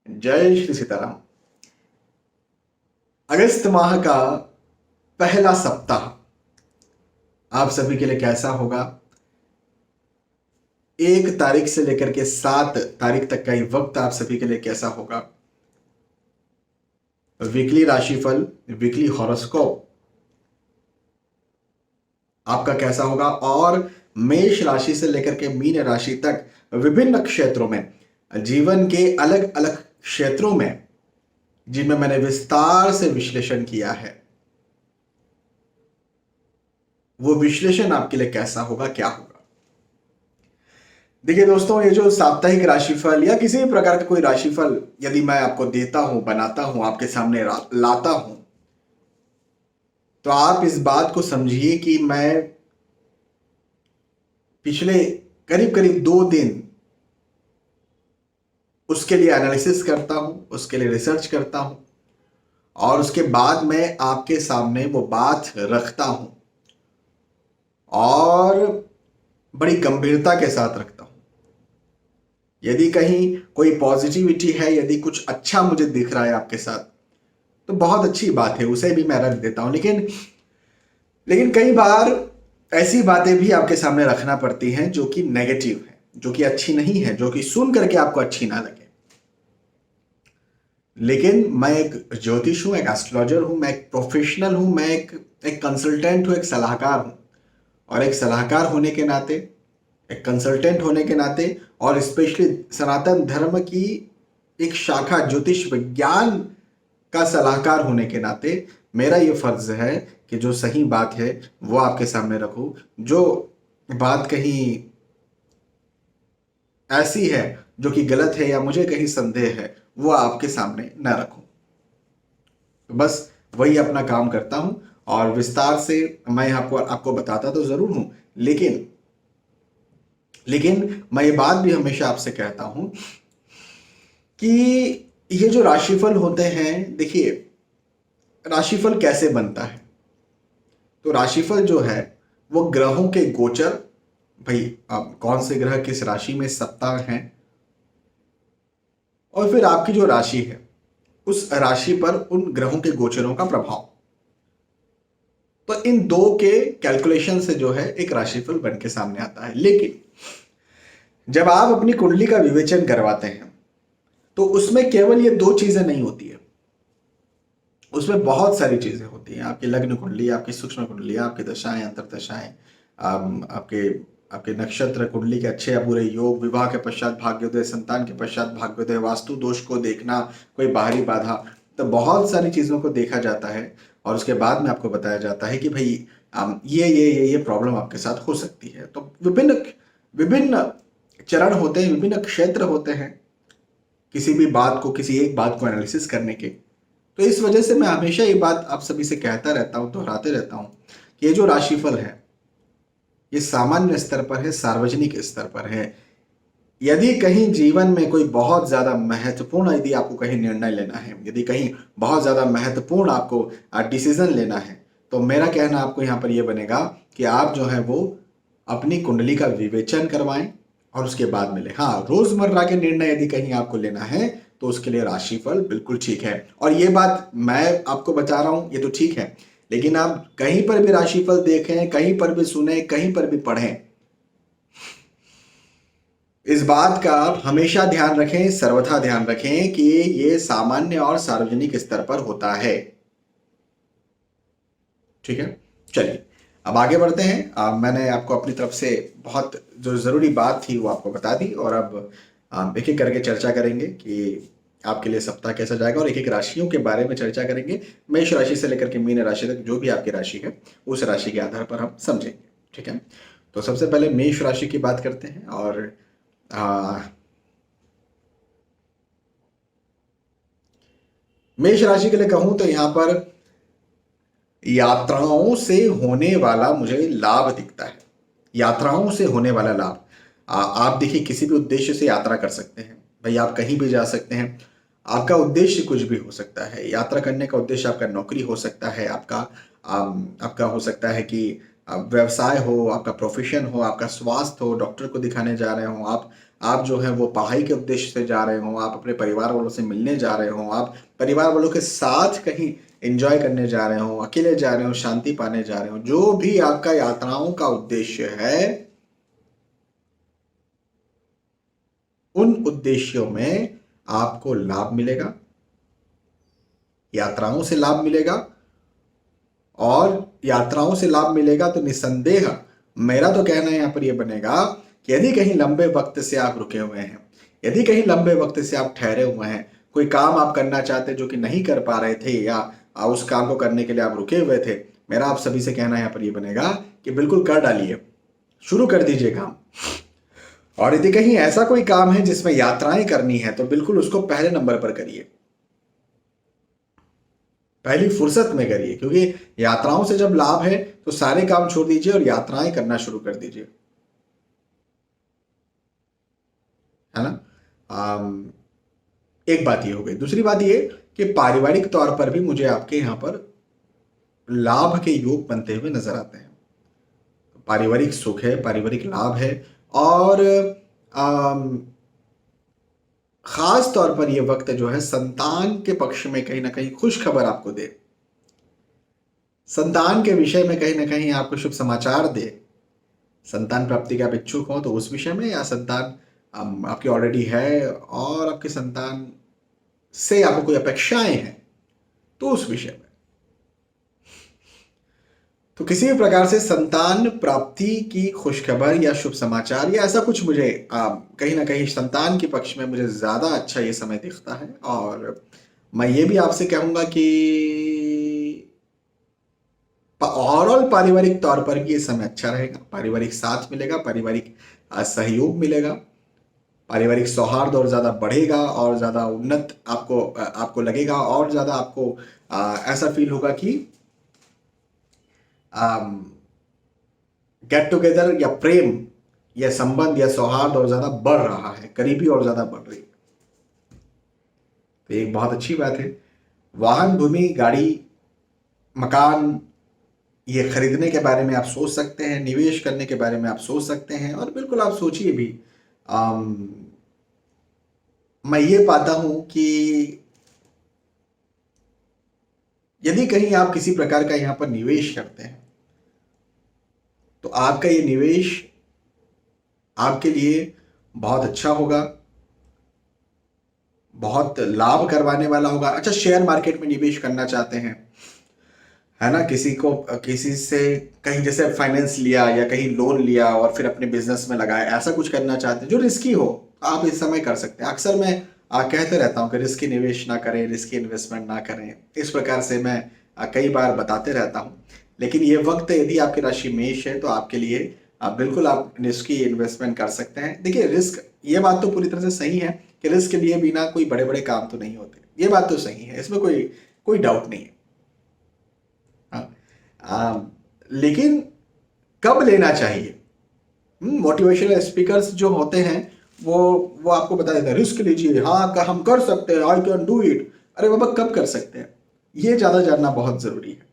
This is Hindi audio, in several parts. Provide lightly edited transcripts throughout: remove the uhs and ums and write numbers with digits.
जय श्री सीताराम। अगस्त माह का पहला सप्ताह आप सभी के लिए कैसा होगा? 1 तारीख से लेकर के 7 तारीख तक का ये वक्त आप सभी के लिए कैसा होगा? वीकली राशिफल, वीकली हॉरोस्कोप आपका कैसा होगा? और मेष राशि से लेकर के मीन राशि तक विभिन्न क्षेत्रों में, जीवन के अलग अलग क्षेत्रों में, जिनमें मैंने विस्तार से विश्लेषण किया है, वो विश्लेषण आपके लिए कैसा होगा, क्या होगा? देखिए दोस्तों, ये जो साप्ताहिक राशिफल या किसी भी प्रकार का कोई राशिफल यदि मैं आपको देता हूं, बनाता हूं, आपके सामने लाता हूं, तो आप इस बात को समझिए कि मैं पिछले करीब करीब 2 दिन उसके लिए एनालिसिस करता हूं, उसके लिए रिसर्च करता हूं, और उसके बाद मैं आपके सामने वो बात रखता हूं और बड़ी गंभीरता के साथ रखता हूं। यदि कहीं कोई पॉजिटिविटी है, यदि कुछ अच्छा मुझे दिख रहा है आपके साथ, तो बहुत अच्छी बात है, उसे भी मैं रख देता हूं। लेकिन कई बार ऐसी बातें भी आपके सामने रखना पड़ती हैं जो कि नेगेटिव है, जो कि अच्छी नहीं है, जो कि सुन करके आपको अच्छी ना लगे। लेकिन मैं एक ज्योतिष हूं, एक एस्ट्रोलॉजर हूं, मैं एक प्रोफेशनल हूं, मैं एक कंसल्टेंट हूं, एक सलाहकार हूं। और एक सलाहकार होने के नाते, एक कंसल्टेंट होने के नाते, और स्पेशली सनातन धर्म की एक शाखा ज्योतिष विज्ञान का सलाहकार होने के नाते, मेरा ये फर्ज है कि जो सही बात है वो आपके सामने रखूं। जो बात कहीं ऐसी है जो कि गलत है या मुझे कहीं संदेह है, वो आपके सामने न रखूं। तो बस वही अपना काम करता हूं, और विस्तार से मैं आपको आपको बताता तो जरूर हूं, लेकिन लेकिन मैं ये बात भी हमेशा आपसे कहता हूं कि ये जो राशिफल होते हैं, देखिए राशिफल कैसे बनता है। तो राशिफल जो है वो ग्रहों के गोचर, भाई अब कौन से ग्रह किस राशि में सप्ताह हैं, और फिर आपकी जो राशि है उस राशि पर उन ग्रहों के गोचरों का प्रभाव। तो इन दो के कैलकुलेशन से जो है एक राशिफल बन के सामने आता है। लेकिन जब आप अपनी कुंडली का विवेचन करवाते हैं तो उसमें केवल ये 2 चीजें नहीं होती है, उसमें बहुत सारी चीजें होती हैं। आपकी लग्न कुंडली, आपकी सूक्ष्म कुंडली, आपकी दशाएं, अंतर्दशाएं, आपके आपके नक्षत्र कुंडली के अच्छे या बुरे योग, विवाह के पश्चात भाग्योदय, संतान के पश्चात भाग्योदय, वास्तु दोष को देखना, कोई बाहरी बाधा, तो बहुत सारी चीजों को देखा जाता है। और उसके बाद में आपको बताया जाता है कि भाई ये प्रॉब्लम आपके साथ हो सकती है। तो विभिन्न विभिन्न चरण होते हैं, विभिन्न क्षेत्र होते हैं किसी भी बात को, किसी एक बात को एनालिसिस करने के। तो इस वजह से मैं हमेशा ये बात आप सभी से कहता रहता हूं, दोहराते रहता हूं कि ये जो राशिफल है ये सामान्य स्तर पर है, सार्वजनिक स्तर पर है। यदि कहीं जीवन में कोई बहुत ज्यादा महत्वपूर्ण, यदि आपको कहीं निर्णय लेना है, यदि कहीं बहुत ज्यादा महत्वपूर्ण आपको डिसीजन लेना है, तो मेरा कहना आपको यहाँ पर यह बनेगा कि आप जो है वो अपनी कुंडली का विवेचन करवाएं और उसके बाद मिले। हाँ, रोजमर्रा के निर्णय यदि कहीं आपको लेना है तो उसके लिए राशिफल बिल्कुल ठीक है। और ये बात मैं आपको बता रहा हूं, ये तो ठीक है, लेकिन आप कहीं पर भी राशिफल देखें, कहीं पर भी सुने, कहीं पर भी पढ़ें, इस बात का आप हमेशा ध्यान रखें, सर्वथा ध्यान रखें कि ये सामान्य और सार्वजनिक स्तर पर होता है। ठीक है, चलिए अब आगे बढ़ते हैं। मैंने आपको अपनी तरफ से बहुत जो जरूरी बात थी वो आपको बता दी, और अब एक एक करके चर्चा करेंगे कि आपके लिए सप्ताह कैसा जाएगा, और एक एक राशियों के बारे में चर्चा करेंगे। मेष राशि से लेकर के मीन राशि तक जो भी आपकी राशि है उस राशि के आधार पर हम समझेंगे। ठीक है, तो सबसे पहले मेष राशि की बात करते हैं। और आ, मेष राशि के लिए कहूं तो यहां पर यात्राओं से होने वाला मुझे लाभ दिखता है। यात्राओं से होने वाला लाभ, आप देखिए किसी भी उद्देश्य से यात्रा कर सकते हैं, भाई आप कहीं भी जा सकते हैं। आपका उद्देश्य कुछ भी हो सकता है। यात्रा करने का उद्देश्य आपका नौकरी हो सकता है, आपका हो सकता है कि व्यवसाय हो, आपका प्रोफेशन हो, आपका स्वास्थ्य हो, डॉक्टर को दिखाने जा रहे हो, आप आप जो है वो पढ़ाई के उद्देश्य से जा रहे हो, आप अपने परिवार वालों से मिलने जा रहे हो, आप परिवार वालों के साथ कहीं एंजॉय करने जा रहे हो, अकेले जा रहे हो, शांति पाने जा रहे हो, जो भी आपका यात्राओं का उद्देश्य है, उन उद्देश्यों में आपको लाभ मिलेगा, यात्राओं से लाभ मिलेगा। और यात्राओं से लाभ मिलेगा तो निसंदेह मेरा तो कहना यहां पर यह बनेगा कि यदि कहीं लंबे वक्त से आप रुके हुए हैं, यदि कहीं लंबे वक्त से आप ठहरे हुए हैं, कोई काम आप करना चाहते जो कि नहीं कर पा रहे थे, या उस काम को करने के लिए आप रुके हुए थे, मेरा आप सभी से कहना यहां पर यह बनेगा कि बिल्कुल कर डालिए, शुरू कर दीजिए काम। और यदि कहीं ऐसा कोई काम है जिसमें यात्राएं करनी है तो बिल्कुल उसको पहले नंबर पर करिए, पहली फुर्सत में करिए, क्योंकि यात्राओं से जब लाभ है तो सारे काम छोड़ दीजिए और यात्राएं करना शुरू कर दीजिए, है ना। एक बात ये हो गई। दूसरी बात ये कि पारिवारिक तौर पर भी मुझे आपके यहां पर लाभ के योग बनते हुए नजर आते हैं। पारिवारिक सुख है, पारिवारिक लाभ है, और आम, खास तौर पर यह वक्त जो है संतान के पक्ष में कहीं ना कहीं खुश खबर आपको दे, संतान के विषय में कहीं ना कहीं आपको शुभ समाचार दे। संतान प्राप्ति के आप इच्छुक हो तो उस विषय में, या संतान आपकी ऑलरेडी है और आपके संतान से आपको कोई अपेक्षाएं हैं तो उस विषय में। तो किसी भी प्रकार से संतान प्राप्ति की खुशखबर या शुभ समाचार या ऐसा कुछ मुझे कहीं ना कहीं संतान के पक्ष में मुझे ज्यादा अच्छा ये समय दिखता है। और मैं ये भी आपसे कहूंगा कि ओवरऑल पारिवारिक तौर पर भी ये समय अच्छा रहेगा, पारिवारिक साथ मिलेगा, पारिवारिक सहयोग मिलेगा, पारिवारिक सौहार्द और ज्यादा बढ़ेगा और ज्यादा उन्नत आपको लगेगा, और ज्यादा आपको ऐसा फील होगा कि गेट टुगेदर या प्रेम या संबंध या सौहार्द और ज्यादा बढ़ रहा है, करीबी और ज्यादा बढ़ रही है। तो एक बहुत अच्छी बात है। वाहन, भूमि, गाड़ी, मकान ये खरीदने के बारे में आप सोच सकते हैं, निवेश करने के बारे में आप सोच सकते हैं, और बिल्कुल आप सोचिए भी। मैं ये पाता हूं कि यदि कहीं आप किसी प्रकार का यहां पर निवेश करते हैं तो आपका ये निवेश आपके लिए बहुत अच्छा होगा, बहुत लाभ करवाने वाला होगा। अच्छा, शेयर मार्केट में निवेश करना चाहते हैं, है ना, किसी से कहीं जैसे फाइनेंस लिया या कहीं लोन लिया और फिर अपने बिजनेस में लगाया, ऐसा कुछ करना चाहते हैं जो रिस्की हो, आप इस समय कर सकते हैं। अक्सर मैं कहते रहता हूं कि रिस्की निवेश ना करें, रिस्की इन्वेस्टमेंट ना करें, इस प्रकार से मैं कई बार बताते रहता हूं। लेकिन ये वक्त यदि आपकी राशि मेष है तो आपके लिए बिल्कुल आप रिस्की इन्वेस्टमेंट कर सकते हैं। देखिए, रिस्क, ये बात तो पूरी तरह से सही है कि रिस्क लिए बिना कोई बड़े बड़े काम तो नहीं होते, ये बात तो सही है, इसमें कोई कोई डाउट नहीं है। लेकिन कब लेना चाहिए? मोटिवेशनल स्पीकर्स जो होते हैं वो आपको बता देते हैं रिस्क लीजिए, हाँ हम कर सकते हैं, आई कैन डू इट। अरे बाबा, कब कर सकते हैं, ये ज्यादा जानना बहुत जरूरी है।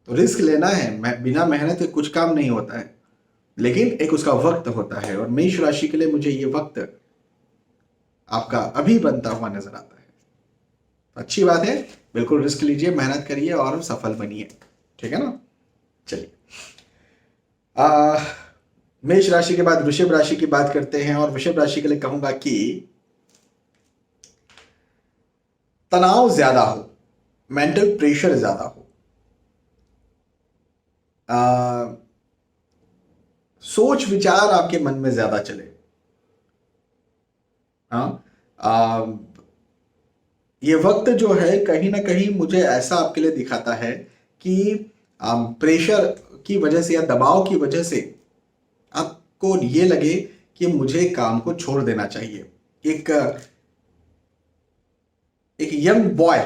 तो रिस्क लेना है, बिना मेहनत के कुछ काम नहीं होता है, लेकिन एक उसका वक्त होता है, और मेष राशि के लिए मुझे ये वक्त आपका अभी बनता हुआ नजर आता है। अच्छी बात है, बिल्कुल रिस्क लीजिए, मेहनत करिए और सफल बनिए, ठीक है ना। चलिए, मेष राशि के बाद वृषभ राशि की बात करते हैं, और वृषभ राशि के लिए कहूंगा कि तनाव ज्यादा हो, मेंटल प्रेशर ज्यादा हो, सोच विचार आपके मन में ज्यादा चले। हाँ, ये वक्त जो है कहीं ना कहीं मुझे ऐसा आपके लिए दिखाता है कि प्रेशर की वजह से या दबाव की वजह से आपको ये लगे कि मुझे काम को छोड़ देना चाहिए। एक एक यंग बॉय,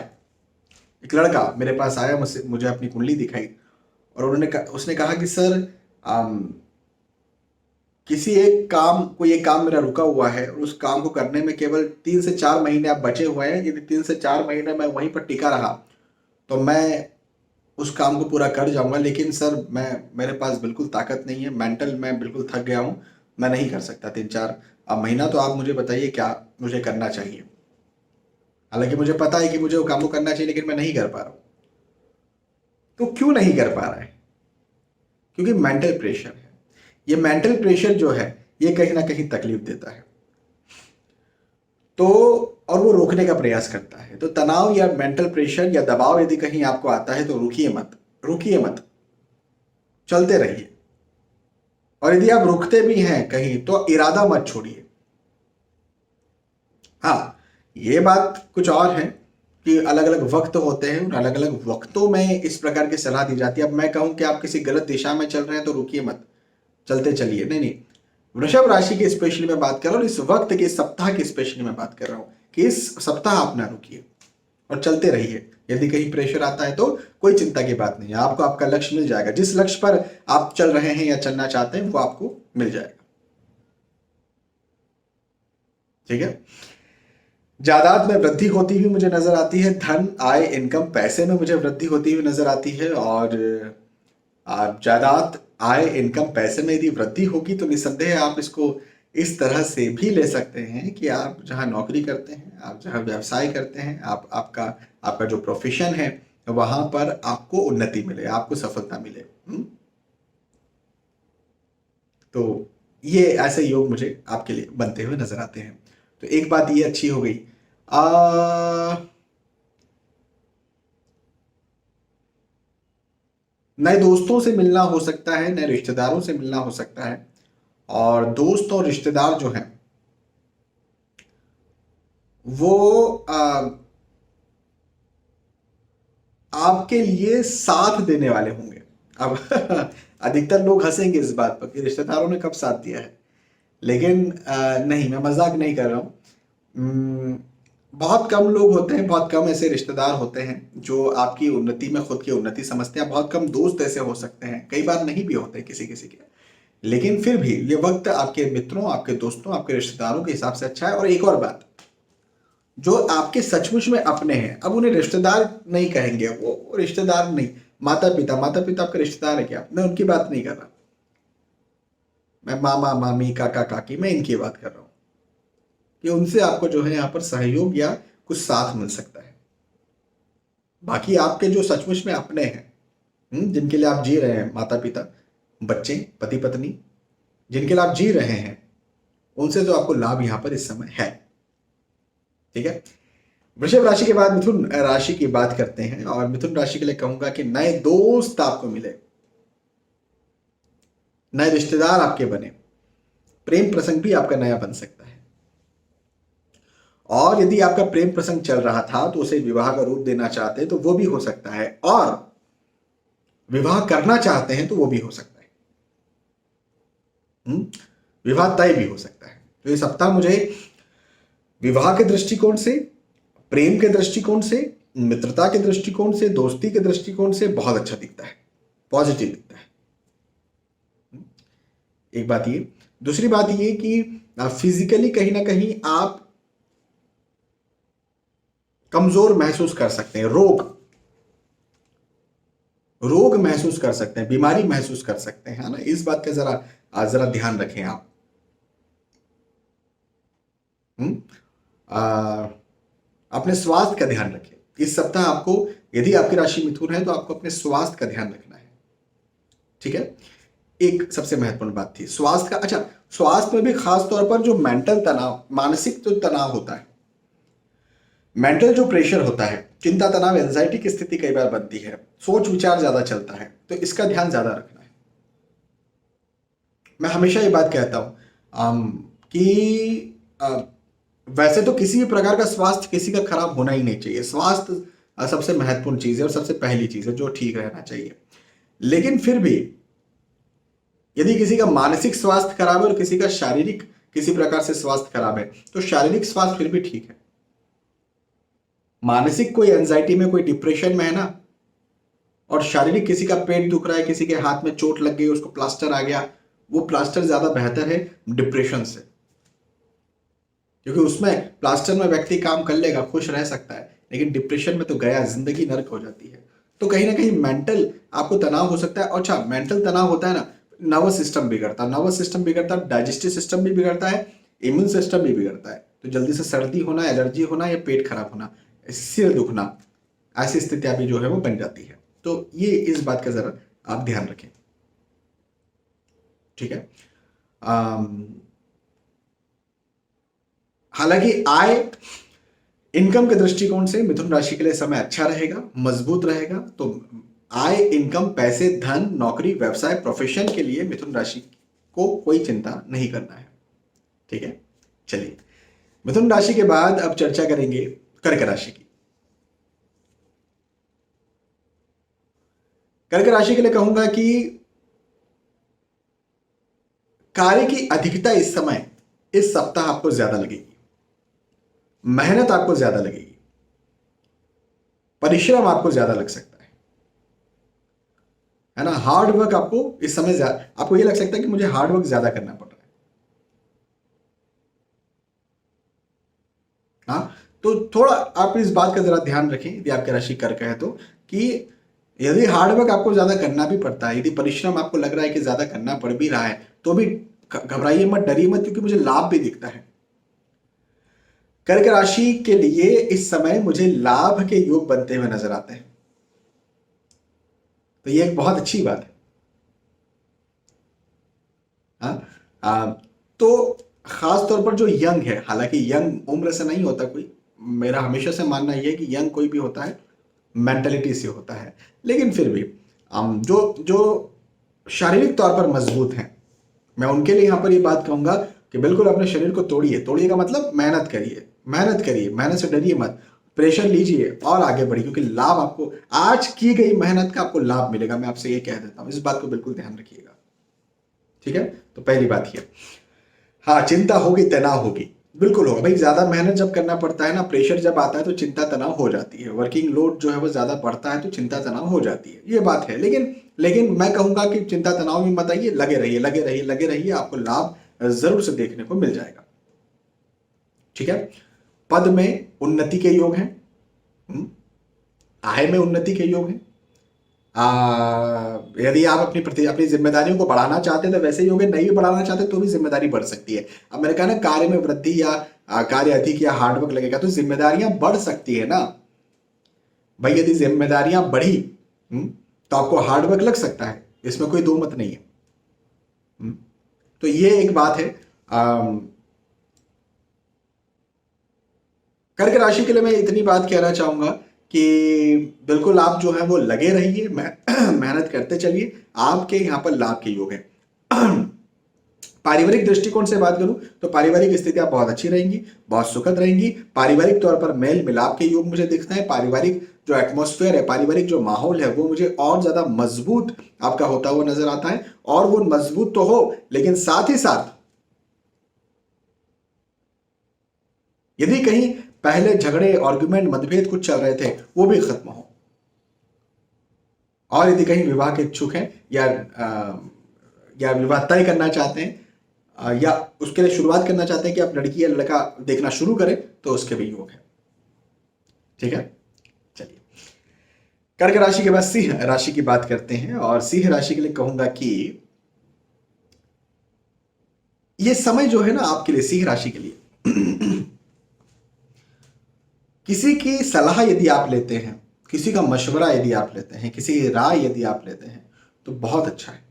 एक लड़का मेरे पास आया, मुझे अपनी कुंडली दिखाई, और उसने कहा कि सर, कोई एक काम मेरा रुका हुआ है, और उस काम को करने में केवल 3 से 4 महीने आप बचे हुए हैं। यदि 3 से 4 महीने मैं वहीं पर टिका रहा तो मैं उस काम को पूरा कर जाऊंगा, लेकिन सर मेरे पास बिल्कुल ताकत नहीं है, मेंटल मैं बिल्कुल थक गया हूं, मैं नहीं कर सकता 3-4। अब महीना तो आप मुझे बताइए क्या मुझे करना चाहिए। हालांकि मुझे पता है कि मुझे वो काम को करना चाहिए, लेकिन मैं नहीं कर पा रहा हूं। तो क्यों नहीं कर पा रहा है? क्योंकि मेंटल प्रेशर है। ये मेंटल प्रेशर जो है ये कहीं ना कहीं तकलीफ देता है, तो और वो रोकने का प्रयास करता है। तो तनाव या मेंटल प्रेशर या दबाव यदि कहीं आपको आता है तो रुकिए मत, रुकिए मत, चलते रहिए। और यदि आप रुकते भी हैं कहीं तो इरादा मत छोड़िए। हाँ, ये बात कुछ और है कि अलग अलग वक्त होते हैं, अलग अलग वक्तों में इस प्रकार की सलाह दी जाती है। अब मैं कहूं कि आप किसी गलत दिशा में चल रहे हैं तो रुकिए मत, चलते चलिए, नहीं नहीं। वृषभ राशि की स्पेशली मैं बात कर रहा हूँ, इस वक्त के सप्ताह की स्पेशली मैं बात कर रहा हूँ कि इस सप्ताह आप ना रुकिए और चलते रहिए। यदि कहीं प्रेशर आता है तो कोई चिंता की बात नहीं है, आपको आपका लक्ष्य मिल जाएगा। जिस लक्ष्य पर आप चल रहे हैं या चलना चाहते हैं वो आपको मिल जाएगा। ठीक है। जायदाद में वृद्धि होती हुई मुझे नजर आती है, धन आय इनकम पैसे में मुझे वृद्धि होती हुई नजर आती है। और आप जायदाद आय इनकम पैसे में यदि वृद्धि होगी तो निस्संदेह आप इसको इस तरह से भी ले सकते हैं कि आप जहां नौकरी करते हैं, आप जहां व्यवसाय करते हैं, आप आपका आपका जो प्रोफेशन है वहां पर आपको उन्नति मिले, आपको सफलता मिले। तो ये ऐसे योग मुझे आपके लिए बनते हुए नजर आते हैं। तो एक बात ये अच्छी हो गई। नए दोस्तों से मिलना हो सकता है, नए रिश्तेदारों से मिलना हो सकता है। और दोस्त और रिश्तेदार जो हैं वो आपके लिए साथ देने वाले होंगे। अब अधिकतर लोग हंसेंगे इस बात पर कि रिश्तेदारों ने कब साथ दिया है, लेकिन नहीं, मैं मजाक नहीं कर रहा हूँ। बहुत कम लोग होते हैं, बहुत कम ऐसे रिश्तेदार होते हैं जो आपकी उन्नति में खुद की उन्नति समझते हैं। बहुत कम दोस्त ऐसे हो सकते हैं, कई बार नहीं भी होते किसी किसी के, लेकिन फिर भी ये वक्त आपके मित्रों, आपके दोस्तों, आपके रिश्तेदारों के हिसाब से अच्छा है। और एक और बात, जो आपके सचमुच में अपने हैं, अब उन्हें रिश्तेदार नहीं कहेंगे, वो रिश्तेदार नहीं, माता पिता, माता पिता आपके रिश्तेदार है क्या? मैं उनकी बात नहीं कर रहा, मैं मामा मामी काका काकी, मैं इनकी बात कर रहा हूं कि उनसे आपको जो है यहाँ पर सहयोग या कुछ साथ मिल सकता है। बाकी आपके जो सचमुच में अपने हैं, जिनके लिए आप जी रहे हैं, माता पिता, बच्चे, पति पत्नी, जिनके लिए आप जी रहे हैं, उनसे तो आपको लाभ यहां पर इस समय है। ठीक है। वृषभ राशि के बाद मिथुन राशि की बात करते हैं, और मिथुन राशि के लिए कहूंगा कि नए दोस्त आपको मिले, नए रिश्तेदार आपके बने, प्रेम प्रसंग भी आपका नया बन सकता है। और यदि आपका प्रेम प्रसंग चल रहा था तो उसे विवाह का रूप देना चाहते हैं तो वो भी हो सकता है, और विवाह करना चाहते हैं तो वो भी हो सकता है। विवाह तय भी हो सकता है। तो ये सप्ताह मुझे विवाह के दृष्टिकोण से, प्रेम के दृष्टिकोण से, मित्रता के दृष्टिकोण से, दोस्ती के दृष्टिकोण से बहुत अच्छा दिखता है, पॉजिटिव दिखता है। एक बात ये, दूसरी बात ये कि फिजिकली कहीं ना कहीं आप कमजोर महसूस कर सकते हैं, रोग महसूस कर सकते हैं, बीमारी महसूस कर सकते हैं, है ना। इस बात का जरा जरा ध्यान रखें आप। अपने स्वास्थ्य का ध्यान रखें इस सप्ताह। आपको यदि आपकी राशि मिथुन है तो आपको अपने स्वास्थ्य का ध्यान रखना है। ठीक है। एक सबसे महत्वपूर्ण बात थी स्वास्थ्य का। अच्छा, स्वास्थ्य में भी खास तौर पर जो मेंटल तनाव, मानसिक जो तनाव होता है, मेंटल जो प्रेशर होता है, चिंता तनाव एंजाइटी की स्थिति कई बार बनती है, सोच विचार ज्यादा चलता है, तो इसका ध्यान ज्यादा रखना है। मैं हमेशा ये बात कहता हूं कि वैसे तो किसी भी प्रकार का स्वास्थ्य किसी का खराब होना ही नहीं चाहिए। स्वास्थ्य सबसे महत्वपूर्ण चीज है और सबसे पहली चीज है जो ठीक रहना चाहिए। लेकिन फिर भी यदि किसी का मानसिक स्वास्थ्य खराब है और किसी का शारीरिक किसी प्रकार से स्वास्थ्य खराब है तो शारीरिक स्वास्थ्य फिर भी ठीक है। मानसिक कोई एंजाइटी में, कोई डिप्रेशन में है ना, और शारीरिक किसी का पेट दुख रहा है, किसी के हाथ में चोट लग गई, उसको प्लास्टर आ गया, वो प्लास्टर ज्यादा बेहतर है डिप्रेशन से, क्योंकि उसमें प्लास्टर में व्यक्ति काम कर लेगा, खुश रह सकता है, लेकिन डिप्रेशन में तो गया, जिंदगी नरक हो जाती है। तो कहीं ना कहीं मेंटल आपको तनाव हो सकता है। और अच्छा, मेंटल तनाव होता है ना, नर्वस सिस्टम बिगड़ता, नर्वस सिस्टम बिगड़ता, डाइजेस्टिव सिस्टम भी बिगड़ता है, इम्यून सिस्टम भी बिगड़ता है। तो जल्दी से सर्दी होना, एलर्जी होना या पेट खराब होना, सिर दुखना, ऐसी स्थितियां भी जो है वो बन जाती है। तो ये इस बात का जरा आप ध्यान रखें, ठीक है। हालांकि आय इनकम के दृष्टिकोण से मिथुन राशि के लिए समय अच्छा रहेगा, मजबूत रहेगा। तो आय, इनकम, पैसे, धन, नौकरी, व्यवसाय, प्रोफेशन के लिए मिथुन राशि को कोई चिंता नहीं करना है, ठीक है। चलिए, मिथुन राशि के बाद अब चर्चा करेंगे कर्क राशि की। कर्क राशि के लिए कहूंगा कि कार्य की अधिकता इस समय, इस सप्ताह आपको ज्यादा लगेगी, मेहनत आपको ज्यादा लगेगी, परिश्रम आपको ज्यादा लग सकता है ना। हार्ड वर्क आपको इस समय आपको ये लग सकता है कि मुझे हार्ड वर्क ज्यादा करना पड़ रहा है। हाँ, तो थोड़ा आप इस बात का जरा ध्यान रखें यदि आपकी राशि कर्क है तो, कि यदि हार्ड वर्क आपको ज्यादा करना भी पड़ता है, यदि परिश्रम आपको लग रहा है कि ज्यादा करना पड़ भी रहा है, तो भी घबराइए मत, डरिए मत, क्योंकि मुझे लाभ भी दिखता है। कर्क राशि के लिए इस समय मुझे लाभ के योग बनते हुए नजर आते हैं, तो ये एक बहुत अच्छी बात है। हाँ, तो खास तौर पर जो यंग है, हालांकि यंग उम्र से नहीं होता कोई, मेरा हमेशा से मानना यह है कि यंग कोई भी होता है मेंटलिटी से होता है, लेकिन फिर भी जो जो शारीरिक तौर पर मजबूत हैं, मैं उनके लिए यहां पर ये बात कहूंगा कि बिल्कुल अपने शरीर को तोड़िए, तोड़िए का मतलब मेहनत करिए, मेहनत करिए, मेहनत से डरिए मत, प्रेशर लीजिए और आगे बढ़िए, क्योंकि लाभ आपको आज की गई मेहनत का आपको लाभ मिलेगा, मैं आपसे ये कह देता हूं, इस बात को बिल्कुल ध्यान रखिएगा, ठीक है। तो पहली बात ये, हाँ, चिंता होगी, तनाव होगी, बिल्कुल होगा भाई, ज्यादा मेहनत जब करना पड़ता है ना, प्रेशर जब आता है तो चिंता तनाव हो जाती है, वर्किंग लोड जो है वो ज्यादा बढ़ता है तो चिंता तनाव हो जाती है, ये बात है। लेकिन लेकिन मैं कहूंगा कि चिंता तनाव में मत आइए, लगे रहिए, लगे रहिए, लगे रहिए, आपको लाभ जरूर से देखने को मिल जाएगा, ठीक है। पद में उन्नति के योग हैं, आय में उन्नति के योग हैं। यदि आप अपनी जिम्मेदारियों को बढ़ाना चाहते हैं तो वैसे ही होंगे, नहीं भी बढ़ाना चाहते तो भी जिम्मेदारी बढ़ सकती है। अब मैंने कहा ना, कार्य में वृद्धि या कार्य अधिक या हार्डवर्क लगेगा तो जिम्मेदारियां बढ़ सकती है ना भाई, यदि जिम्मेदारियां बढ़ी तो आपको हार्डवर्क लग सकता है, इसमें कोई दो मत नहीं है। तो ये एक बात है। कर्क राशि के लिए मैं इतनी बात कहना चाहूंगा कि बिल्कुल आप जो है वो लगे रहिए, मेहनत करते चलिए, आपके यहां पर लाभ के योग है। पारिवारिक दृष्टिकोण से बात करूं तो पारिवारिक स्थितियां बहुत अच्छी रहेंगी, बहुत सुखद रहेंगी, पारिवारिक तौर पर मेल मिलाप के योग मुझे दिखते हैं, पारिवारिक जो एटमॉस्फेयर है, पारिवारिक जो माहौल है वो मुझे और ज्यादा मजबूत आपका होता हुआ नजर आता है। और वो मजबूत तो हो, लेकिन साथ ही साथ यदि कहीं पहले झगड़े, आर्गुमेंट, मतभेद कुछ चल रहे थे वो भी खत्म हो, और यदि कहीं विवाह के इच्छुक हैं या विवाह तय करना चाहते हैं या उसके लिए शुरुआत करना चाहते हैं कि आप लड़की या लड़का देखना शुरू करें, तो उसके भी योग है, ठीक है। चलिए, कर्क राशि के बाद सिंह राशि की बात करते हैं, और सिंह राशि के लिए कहूंगा कि ये समय जो है ना आपके लिए, सिंह राशि के लिए किसी की सलाह यदि आप लेते हैं, किसी का मशवरा यदि आप लेते हैं, किसी की राय यदि आप लेते हैं तो बहुत अच्छा है।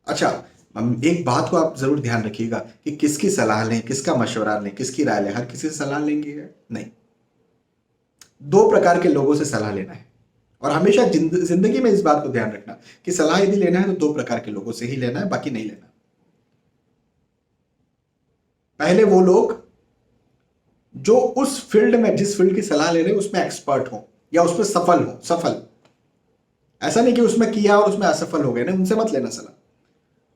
अच्छा, एक बात को आप जरूर ध्यान रखिएगा कि किसकी सलाह लें, किसका मशवरा लें, किसकी राय लें, हर किसी से सलाह लेंगे नहीं, दो प्रकार के लोगों से सलाह लेना है। और हमेशा जिंदगी में इस बात को ध्यान रखना कि सलाह यदि लेना है तो दो प्रकार के लोगों से ही लेना है, बाकी नहीं लेना। पहले वो लोग जो उस फील्ड में, जिस फील्ड की सलाह ले रहे हैं उसमें एक्सपर्ट हो या उसमें सफल हो, सफल, ऐसा नहीं कि उसमें किया और उसमें असफल हो गए, नहीं, उनसे मत लेना सलाह,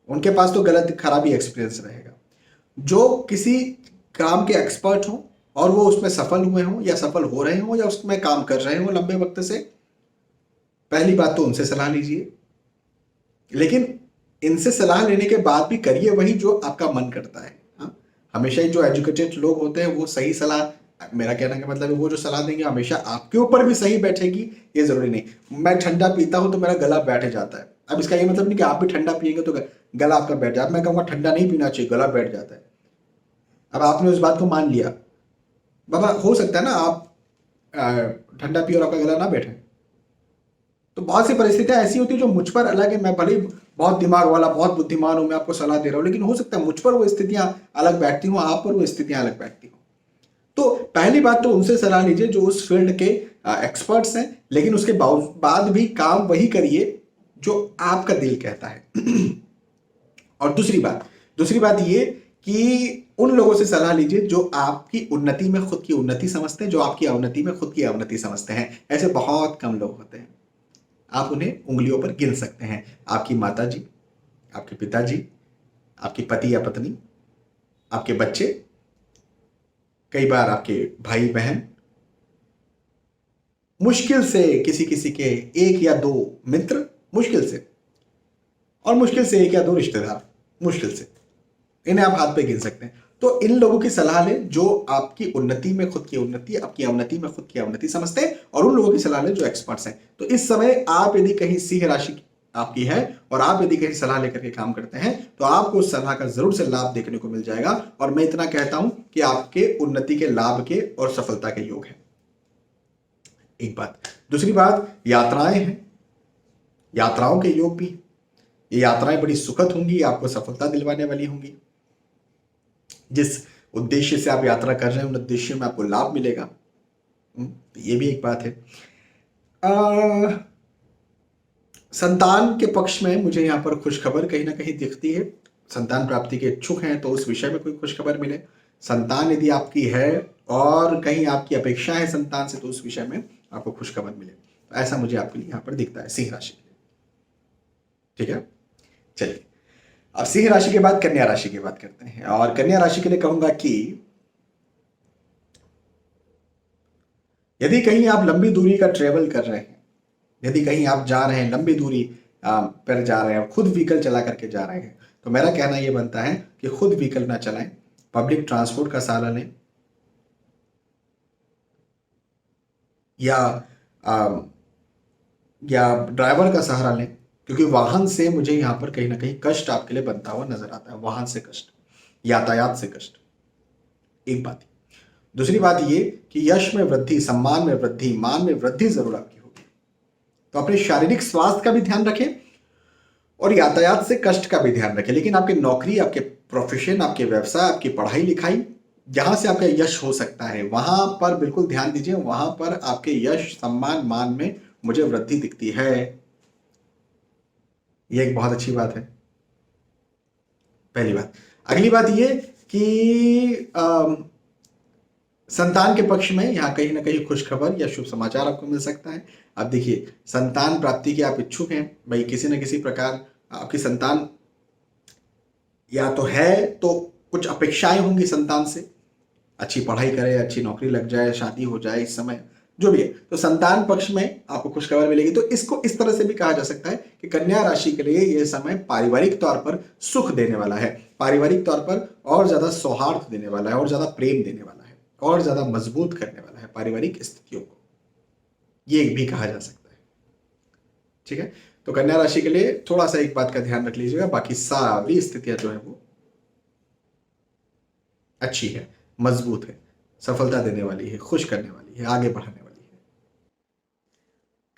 उनके पास तो गलत खराबी एक्सपीरियंस रहेगा। जो किसी काम के एक्सपर्ट हो और वो उसमें सफल हुए हों या सफल हो रहे हों या उसमें काम कर रहे हों लंबे वक्त से, पहली बात तो उनसे सलाह लीजिए। लेकिन इनसे सलाह लेने के बाद भी करिए वही जो आपका मन करता है। हाँ? हमेशा ही जो एजुकेटेड लोग होते हैं वो सही सलाह, मेरा कहने का मतलब है वो जो सलाह देंगे हमेशा आपके ऊपर भी सही बैठेगी, ये जरूरी नहीं। मैं ठंडा पीता हूं तो मेरा गला बैठ जाता है, अब इसका ये मतलब नहीं कि आप भी ठंडा पिएंगे तो गला आपका बैठ जाए। मैं कहूँगा ठंडा नहीं पीना चाहिए, गला बैठ जाता है। अब आपने उस बात को मान लिया, बाबा हो सकता है ना आप ठंडा पिए और आपका गला ना बैठे। तो बहुत सी परिस्थितियां ऐसी होती है जो मुझ पर अलग है। मैं भले ही बहुत दिमाग वाला, बहुत बुद्धिमान हूं, मैं आपको सलाह दे रहा हूं, लेकिन हो सकता है मुझ पर वो स्थितियां अलग बैठती हूँ, आप पर वो स्थितियां अलग बैठती हूँ। तो पहली बात तो उनसे सलाह लीजिए जो उस फील्ड के एक्सपर्ट्स हैं, लेकिन उसके बाद भी काम वही करिए जो आपका दिल कहता है। और दूसरी बात ये कि उन लोगों से सलाह लीजिए जो आपकी उन्नति में खुद की उन्नति समझते हैं, जो आपकी अवनति में खुद की अवनति समझते हैं। ऐसे बहुत कम लोग होते हैं, आप उन्हें उंगलियों पर गिन सकते हैं। आपकी माता जी, आपके पिताजी, आपके पति या पत्नी, आपके बच्चे, कई बार आपके भाई बहन, मुश्किल से किसी किसी के 1 या 2 मित्र, मुश्किल से, और मुश्किल से 1 या 2 रिश्तेदार, मुश्किल से, इन्हें आप हाथ पे गिन सकते हैं। तो इन लोगों की सलाह लें जो आपकी उन्नति में खुद की उन्नति, आपकी अवनति में खुद की अवनति समझते हैं, और उन लोगों की सलाह लें जो एक्सपर्ट्स हैं। तो इस समय आप यदि कहीं सिंह राशि आपकी है और आप यदि कहीं सलाह लेकर के काम करते हैं तो आपको उस सलाह का जरूर से लाभ देखने को मिल जाएगा। और मैं इतना कहता हूं कि आपके उन्नति के, लाभ के और सफलता के योग है। एक बात। दूसरी बात, यात्राएं हैं, यात्राओं के योग भी। ये यात्राएं बड़ी सुखद होंगी, आपको सफलता दिलवाने वाली होंगी। जिस उद्देश्य से आप यात्रा कर रहे हैं उन उद्देश्य में आपको लाभ मिलेगा। ये भी एक बात है। संतान के पक्ष में मुझे यहाँ पर खुशखबर कहीं ना कहीं दिखती है। संतान प्राप्ति के इच्छुक हैं तो उस विषय में कोई खुशखबर मिले। संतान यदि आपकी है और कहीं आपकी अपेक्षा है संतान से तो उस विषय में आपको खुशखबर मिले। तो ऐसा मुझे आपके लिए यहाँ पर दिखता है सिंह राशि के लिए। ठीक है, चलिए अब सिंह राशि के बाद कन्या राशि की बात करते हैं। और कन्या राशि के लिए कहूंगा कि यदि कहीं आप लंबी दूरी का ट्रेवल कर रहे हैं, यदि कहीं आप जा रहे हैं लंबी दूरी पर जा रहे हैं, खुद व्हीकल चला करके जा रहे हैं, तो मेरा कहना यह बनता है कि खुद व्हीकल ना चलाएं, पब्लिक ट्रांसपोर्ट का सहारा लें या ड्राइवर का सहारा लें, क्योंकि वाहन से मुझे यहां पर कहीं ना कहीं कष्ट आपके लिए बनता हुआ नजर आता है। वाहन से कष्ट, यातायात से कष्ट, एक बात। दूसरी बात ये कि यश में वृद्धि, सम्मान में वृद्धि, मान में वृद्धि जरूर आपकी होगी। तो अपने शारीरिक स्वास्थ्य का भी ध्यान रखें और यातायात से कष्ट का भी ध्यान रखें। लेकिन आपकी नौकरी, आपके प्रोफेशन, आपके व्यवसाय, आपकी पढ़ाई लिखाई, जहां से आपका यश हो सकता है वहां पर बिल्कुल ध्यान दीजिए। वहां पर आपके यश, सम्मान, मान में मुझे वृद्धि दिखती है। यह एक बहुत अच्छी बात है, पहली बात। अगली बात यह कि संतान के पक्ष में यहां कहीं ना कहीं खुशखबर या शुभ समाचार आपको मिल सकता है। अब देखिए, संतान प्राप्ति के आप इच्छुक हैं भाई, किसी न किसी प्रकार आपकी संतान या तो है तो कुछ अपेक्षाएं होंगी संतान से, अच्छी पढ़ाई करे, अच्छी नौकरी लग जाए, शादी हो जाए, इस समय जो भी है। तो संतान पक्ष में आपको खुशखबर मिलेगी। तो इसको इस तरह से भी कहा जा सकता है कि कन्या राशि के लिए यह समय पारिवारिक तौर पर सुख देने वाला है, पारिवारिक तौर पर और ज्यादा सौहार्द देने वाला है, और ज्यादा प्रेम देने वाला है, और ज्यादा मजबूत करने वाला है पारिवारिक स्थितियों को, ये भी कहा जा सकता है। ठीक है, तो कन्या राशि के लिए थोड़ा सा एक बात का ध्यान रख लीजिएगा, बाकी सारी स्थितियां जो है वो अच्छी है, मजबूत है, सफलता देने वाली है, खुश करने वाली है, आगे बढ़ाने वाली है।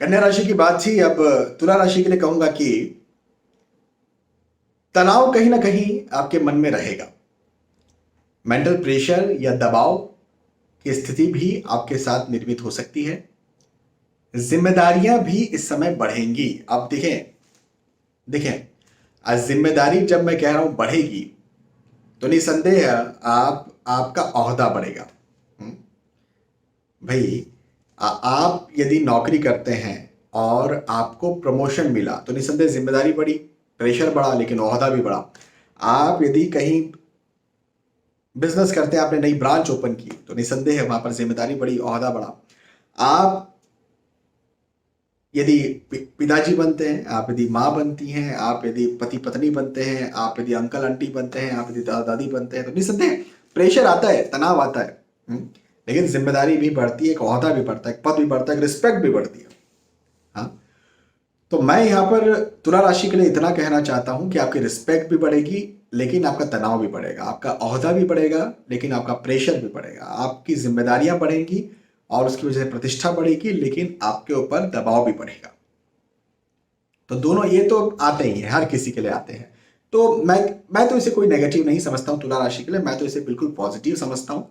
कन्या राशि की बात थी। अब तुला राशि के लिए कहूंगा कि तनाव कहीं ना कहीं आपके मन में रहेगा। मेंटल प्रेशर या दबाव की स्थिति भी आपके साथ निर्मित हो सकती है। जिम्मेदारियां भी इस समय बढ़ेंगी। अब देखें आज जिम्मेदारी जब मैं कह रहा हूं बढ़ेगी तो निसंदेह आपका ओहदा बढ़ेगा। भाई आप यदि नौकरी करते हैं और आपको प्रमोशन मिला तो निसंदेह जिम्मेदारी बढ़ी, प्रेशर बढ़ा, लेकिन ओहदा भी बढ़ा। आप यदि कहीं बिजनेस करते हैं, आपने नई ब्रांच ओपन की तो निसंदेह वहां पर जिम्मेदारी बढ़ी, ओहदा बढ़ा। आप यदि पिताजी बनते हैं, आप यदि माँ बनती हैं, आप यदि पति पत्नी बनते हैं, आप यदि अंकल आंटी बनते हैं, आप यदि दादा दादी बनते हैं, तो निसंदेह प्रेशर आता है, तनाव आता है। लेकिन जिम्मेदारी भी बढ़ती है, एक ओहदा भी बढ़ता है, एक पद भी बढ़ता है, एक रिस्पेक्ट भी बढ़ती है। हाँ, तो मैं यहाँ पर तुला राशि के लिए इतना कहना चाहता हूं कि आपकी रिस्पेक्ट भी बढ़ेगी, लेकिन आपका तनाव भी बढ़ेगा, आपका ओहदा भी बढ़ेगा, लेकिन आपका प्रेशर भी बढ़ेगा, आपकी जिम्मेदारियां बढ़ेंगी और उसकी वजह से प्रतिष्ठा बढ़ेगी, लेकिन आपके ऊपर दबाव भी बढ़ेगा। तो दोनों ये तो आते ही हैं, हर किसी के लिए आते हैं। तो मैं तो इसे कोई नेगेटिव नहीं समझता हूँ तुला राशि के लिए, मैं तो इसे बिल्कुल पॉजिटिव समझता हूँ।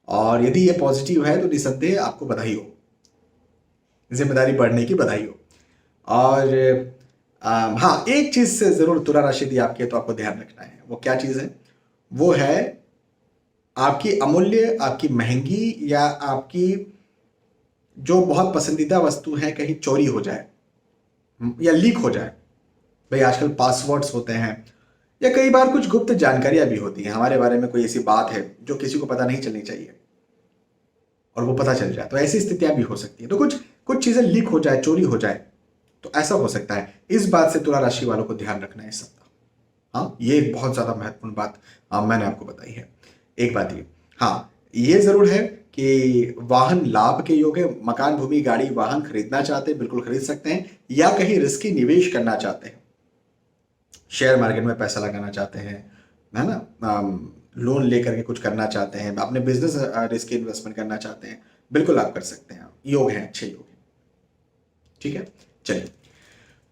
और यदि ये पॉजिटिव है तो निसंदेह आपको बधाई हो, जिम्मेदारी बढ़ने की बधाई हो। और हाँ, एक चीज से जरूर तुला राशि दी आपकी है तो आपको ध्यान रखना है। वो क्या चीज है? वो है आपकी अमूल्य, आपकी महंगी या आपकी जो बहुत पसंदीदा वस्तु है कहीं चोरी हो जाए या लीक हो जाए। भाई आजकल पासवर्ड्स होते हैं या कई बार कुछ गुप्त जानकारियां भी होती हैं हमारे बारे में, कोई ऐसी बात है जो किसी को पता नहीं चलनी चाहिए और वो पता चल जाए, तो ऐसी स्थितियां भी हो सकती है। तो कुछ कुछ चीजें लीक हो जाए, चोरी हो जाए, तो ऐसा हो सकता है। इस बात से तुला राशि वालों को ध्यान रखना है इस सप्ताह। हाँ, ये एक बहुत ज्यादा महत्वपूर्ण बात मैंने आपको बताई है। एक बात ये, हाँ ये जरूर है कि वाहन लाभ के योग है। मकान, भूमि, गाड़ी, वाहन खरीदना चाहते हैं, बिल्कुल खरीद सकते हैं, या कहीं रिस्की निवेश करना चाहते हैं, शेयर मार्केट में पैसा लगाना चाहते हैं, है ना, लोन लेकर के कुछ करना चाहते हैं, अपने बिजनेस रिस्क इन्वेस्टमेंट करना चाहते हैं, बिल्कुल आप कर सकते हैं। योग है, अच्छे योग है। ठीक है, चलिए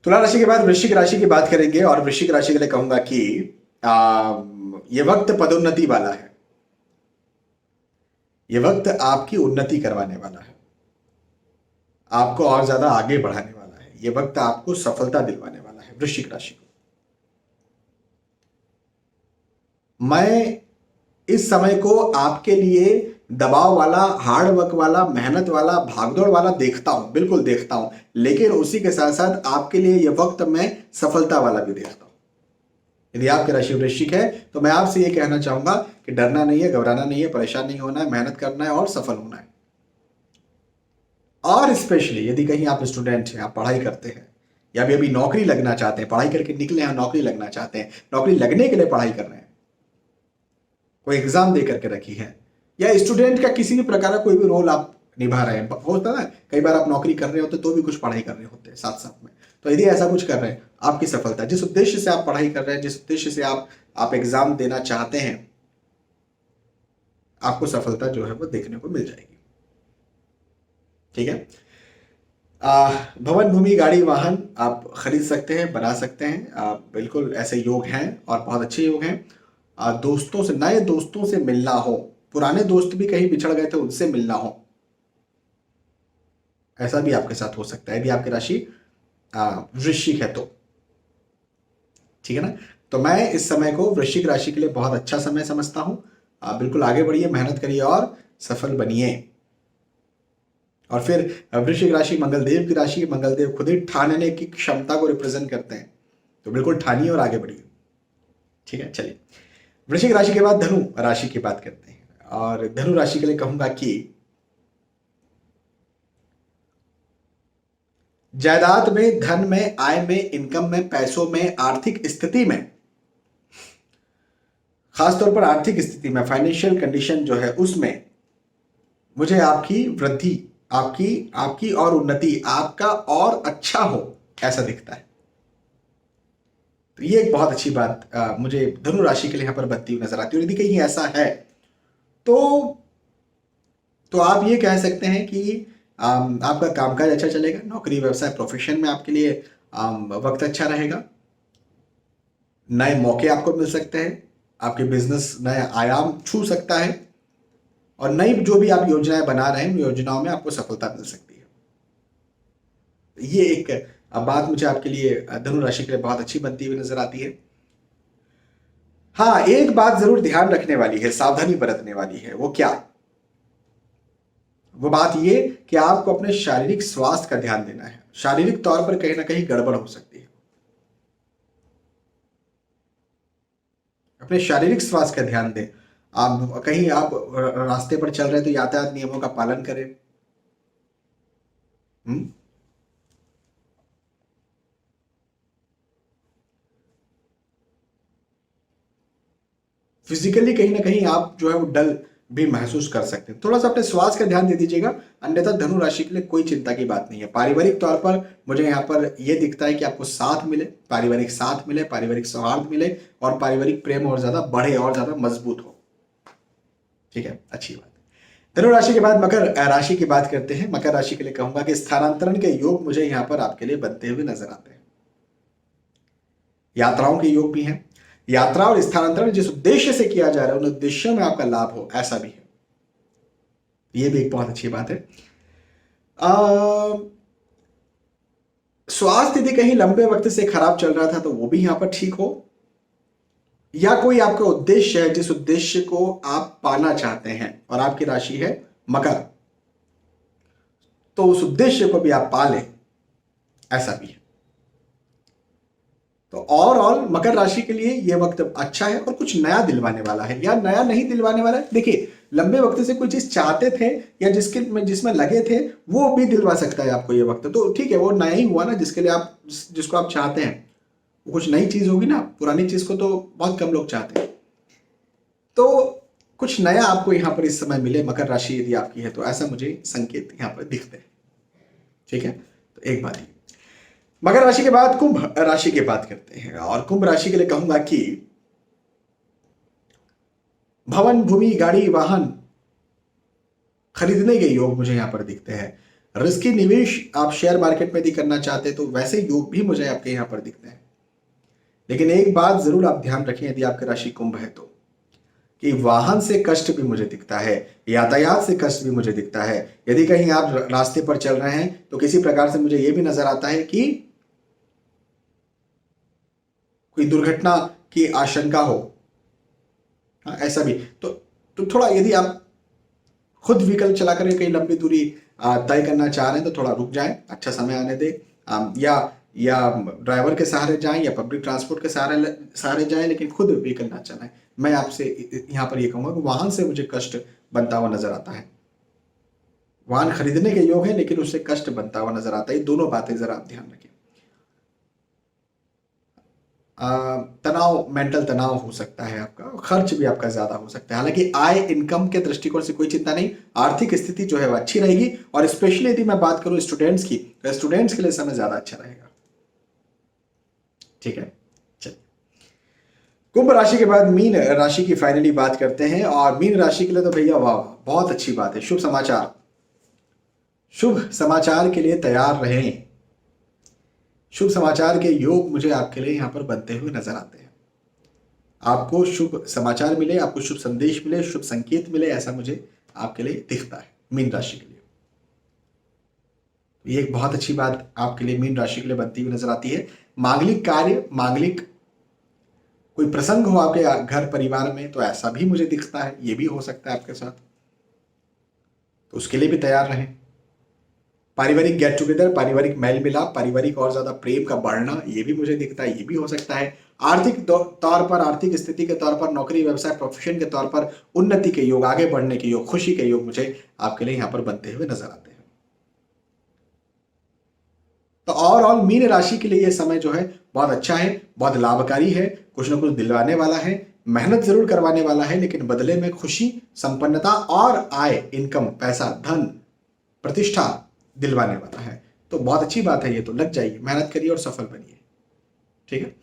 तुला राशि के बाद वृश्चिक राशि की बात करेंगे। और वृश्चिक राशि के लिए कहूंगा कि ये वक्त पदोन्नति वाला है, ये वक्त आपकी उन्नति करवाने वाला है, आपको और ज्यादा आगे बढ़ाने वाला है, ये वक्त आपको सफलता दिलवाने वाला है वृश्चिक राशि को। मैं इस समय को आपके लिए दबाव वाला, हार्ड वर्क वाला, मेहनत वाला, भागदौड़ वाला देखता हूं, बिल्कुल देखता हूं, लेकिन उसी के साथ साथ आपके लिए यह वक्त मैं सफलता वाला भी देखता हूं। यदि आपकी राशि वृश्चिक है तो मैं आपसे यह कहना चाहूंगा कि डरना नहीं है, घबराना नहीं है, परेशान नहीं होना है, मेहनत करना है और सफल होना है। और स्पेशली यदि कहीं आप स्टूडेंट हैं, आप पढ़ाई करते हैं, या भी अभी नौकरी लगना चाहते हैं, पढ़ाई करके निकले हैं, नौकरी लगना चाहते हैं, नौकरी लगने के लिए पढ़ाई कर रहे हैं, कोई एग्जाम दे करके रखी है, या स्टूडेंट का किसी भी प्रकार का कोई भी रोल आप निभा रहे हैं, होता है ना, कई बार आप नौकरी कर रहे होते तो भी कुछ पढ़ाई कर रहे होते हैं साथ साथ में। तो यदि ऐसा कुछ कर रहे हैं, आपकी सफलता, जिस उद्देश्य से आप पढ़ाई कर रहे हैं, जिस उद्देश्य से आप एग्जाम देना चाहते हैं, आपको सफलता जो है वो देखने को मिल जाएगी। ठीक है, भवन, भूमि, गाड़ी, वाहन आप खरीद सकते हैं, बना सकते हैं, आप बिल्कुल ऐसे योग हैं और बहुत अच्छे योग हैं। दोस्तों से, नए दोस्तों से मिलना हो, पुराने दोस्त भी कहीं बिछड़ गए थे उनसे मिलना हो, ऐसा भी आपके साथ हो सकता है यदि आपकी राशि वृश्चिक है तो। ठीक है ना, तो मैं इस समय को वृश्चिक राशि के लिए बहुत अच्छा समय समझता हूं। आप बिल्कुल आगे बढ़िए, मेहनत करिए और सफल बनिए। और फिर वृश्चिक राशि मंगलदेव की राशि, मंगलदेव खुद ही ठानने की क्षमता को रिप्रेजेंट करते हैं, तो बिल्कुल ठानिए और आगे बढ़िए। ठीक है, चलिए वृश्चिक राशि के बाद धनु राशि की बात करते हैं। और धनु राशि के लिए कहूंगा कि जायदाद में, धन में, आय में, इनकम में, पैसों में, आर्थिक स्थिति में, खासतौर पर आर्थिक स्थिति में, फाइनेंशियल कंडीशन जो है उसमें मुझे आपकी वृद्धि, आपकी आपकी और उन्नति, आपका और अच्छा हो, ऐसा दिखता है। तो ये एक बहुत अच्छी बात मुझे धनु राशि के लिए यहां पर बनती हुई नजर आती है। और यदि कहीं ऐसा है तो आप ये कह सकते हैं कि आपका कामकाज अच्छा चलेगा, नौकरी, व्यवसाय, प्रोफेशन में आपके लिए वक्त अच्छा रहेगा, नए मौके आपको मिल सकते हैं, आपके बिजनेस नए आयाम छू सकता है, और नई जो भी आप योजनाएं बना रहे हैं उन योजनाओं में आपको सफलता मिल सकती है। ये एक बात मुझे आपके लिए धनु राशि के लिए बहुत अच्छी बनती हुई नजर आती है। हाँ, एक बात जरूर ध्यान रखने वाली है, सावधानी बरतने वाली है। वो क्या? वो बात ये कि आपको अपने शारीरिक स्वास्थ्य का ध्यान देना है। शारीरिक तौर पर कहीं ना कहीं गड़बड़ हो सकती है, अपने शारीरिक स्वास्थ्य का ध्यान दें। आप कहीं आप रास्ते पर चल रहे हैं तो यातायात नियमों का पालन करें। हम्म फिजिकली कहीं ना कहीं आप जो है वो डल भी महसूस कर सकते हैं। थोड़ा सा अपने स्वास्थ्य का ध्यान दे दीजिएगा, अन्यथा धनु राशि के लिए कोई चिंता की बात नहीं है। पारिवारिक तौर पर मुझे यहाँ पर यह दिखता है कि आपको साथ मिले, पारिवारिक साथ मिले, पारिवारिक सौहार्द मिले और पारिवारिक प्रेम और ज्यादा बढ़े और ज्यादा मजबूत हो। ठीक है, अच्छी बात। धनु राशि के बाद मकर राशि की बात करते हैं। मकर राशि के लिए कहूंगा कि स्थानांतरण के योग मुझे यहाँ पर आपके लिए बनते हुए नजर आते हैं। यात्राओं के योग भी हैं। यात्रा और स्थानांतरण जिस उद्देश्य से किया जा रहा है उन उद्देश्यों में आपका लाभ हो, ऐसा भी है। यह भी एक बहुत अच्छी बात है। स्वास्थ्य यदि कहीं लंबे वक्त से खराब चल रहा था तो वो भी यहां पर ठीक हो, या कोई आपका उद्देश्य है जिस उद्देश्य को आप पाना चाहते हैं और आपकी राशि है मकर, तो उस उद्देश्य को भी आप पालें, ऐसा भी है। तो ओवरऑल मकर राशि के लिए यह वक्त अच्छा है और कुछ नया दिलवाने वाला है या नया नहीं दिलवाने वाला है। देखिए, लंबे वक्त से कोई चीज चाहते थे या जिसमें लगे थे वो भी दिलवा सकता है आपको ये वक्त। तो ठीक है, वो नया ही हुआ ना, जिसके लिए आप जिसको आप चाहते हैं वो कुछ नई चीज होगी ना। पुरानी चीज को तो बहुत कम लोग चाहते हैं। तो कुछ नया आपको यहाँ पर इस समय मिले, मकर राशि यदि आपकी है तो, ऐसा मुझे संकेत यहाँ पर दिखते हैं। ठीक है, तो एक बात ही। मकर राशि के बाद कुंभ राशि की बात करते हैं और कुंभ राशि के लिए कहूंगा कि भवन, भूमि, गाड़ी, वाहन खरीदने के योग मुझे यहां पर दिखते हैं। रिस्की निवेश आप शेयर मार्केट में यदि करना चाहते हैं तो वैसे योग भी मुझे आपके यहां पर दिखते हैं। लेकिन एक बात जरूर आप ध्यान रखें यदि आपकी राशि कुंभ है तो, कि वाहन से कष्ट भी मुझे दिखता है, यातायात से कष्ट भी मुझे दिखता है। यदि कहीं आप रास्ते पर चल रहे हैं तो किसी प्रकार से मुझे यह भी नजर आता है कि कोई दुर्घटना की आशंका हो। हाँ, ऐसा भी तो थोड़ा यदि आप खुद व्हीकल चला कर कहीं लंबी दूरी तय करना चाह रहे हैं तो थोड़ा रुक जाएं, अच्छा समय आने दें, या ड्राइवर के सहारे जाएं या पब्लिक ट्रांसपोर्ट के सहारे जाएं, लेकिन खुद व्हीकल ना चलाएं। मैं आपसे यहाँ पर ये कहूँगा कि वाहन से मुझे कष्ट बनता हुआ नजर आता है। वाहन खरीदने के योग है लेकिन उससे कष्ट बनता हुआ नजर आता है। ये दोनों बातें जरा आप ध्यान रखें। तनाव, मेंटल तनाव हो सकता है आपका, खर्च भी आपका ज्यादा हो सकता है। हालांकि आय इनकम के दृष्टिकोण से कोई चिंता नहीं, आर्थिक स्थिति जो है वो अच्छी रहेगी। और स्पेशली यदि मैं बात करूं स्टूडेंट्स की, तो स्टूडेंट्स के लिए समय ज्यादा अच्छा रहेगा। ठीक है, चलिए कुंभ राशि के बाद मीन राशि की फाइनली बात करते हैं। और मीन राशि के लिए तो भैया वाह, बहुत अच्छी बात है। शुभ समाचार, शुभ समाचार के लिए तैयार रहें। शुभ समाचार के योग मुझे आपके लिए यहां पर बनते हुए नजर आते हैं। आपको शुभ समाचार मिले, आपको शुभ संदेश मिले, शुभ संकेत मिले, ऐसा मुझे आपके लिए दिखता है मीन राशि के लिए। ये एक बहुत अच्छी बात आपके लिए मीन राशि के लिए बनती हुई नजर आती है। मांगलिक कार्य, मांगलिक कोई प्रसंग हो आपके घर परिवार में तो ऐसा भी मुझे दिखता है। ये भी हो सकता है आपके साथ, तो उसके लिए भी तैयार रहें। पारिवारिक गेट टुगेदर, पारिवारिक मेल मिलाप, पारिवारिक और ज्यादा प्रेम का बढ़ना, ये भी मुझे दिखता है। ये भी हो सकता है। आर्थिक तौर पर, आर्थिक स्थिति के तौर पर, नौकरी व्यवसाय प्रोफेशन के तौर पर उन्नति के योग, आगे बढ़ने के योग, खुशी के योग मुझे आपके लिए यहां पर बनते हुए नजर आते हैं। तो ओवरऑल मीन राशि के लिए यह समय जो है बहुत अच्छा है, बहुत लाभकारी है, कुछ ना कुछ दिलवाने वाला है, मेहनत जरूर करवाने वाला है, लेकिन बदले में खुशी, संपन्नता और आय, इनकम, पैसा, धन, प्रतिष्ठा दिलवाने वाला है। तो बहुत अच्छी बात है। ये तो लग जाइए, मेहनत करिए और सफल बनिए। ठीक है,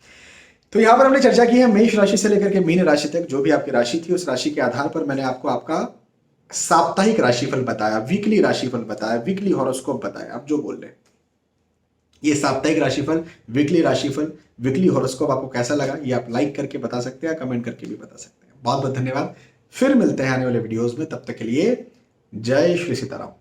तो यहां पर हमने चर्चा की है मेष राशि से लेकर के मीन राशि तक। जो भी आपकी राशि थी उस राशि के आधार पर मैंने आपको आपका साप्ताहिक राशिफल बताया, वीकली राशिफल बताया, वीकली हॉरोस्कोप बताया, आप जो बोल रहे हैं। ये साप्ताहिक राशिफल, वीकली राशिफल, वीकली हॉरोस्कोप आपको कैसा लगा ये आप लाइक करके बता सकते हैं, कमेंट करके भी बता सकते हैं। बहुत बहुत धन्यवाद। फिर मिलते हैं आने वाले वीडियोस में, तब तक के लिए जय श्री सीताराम।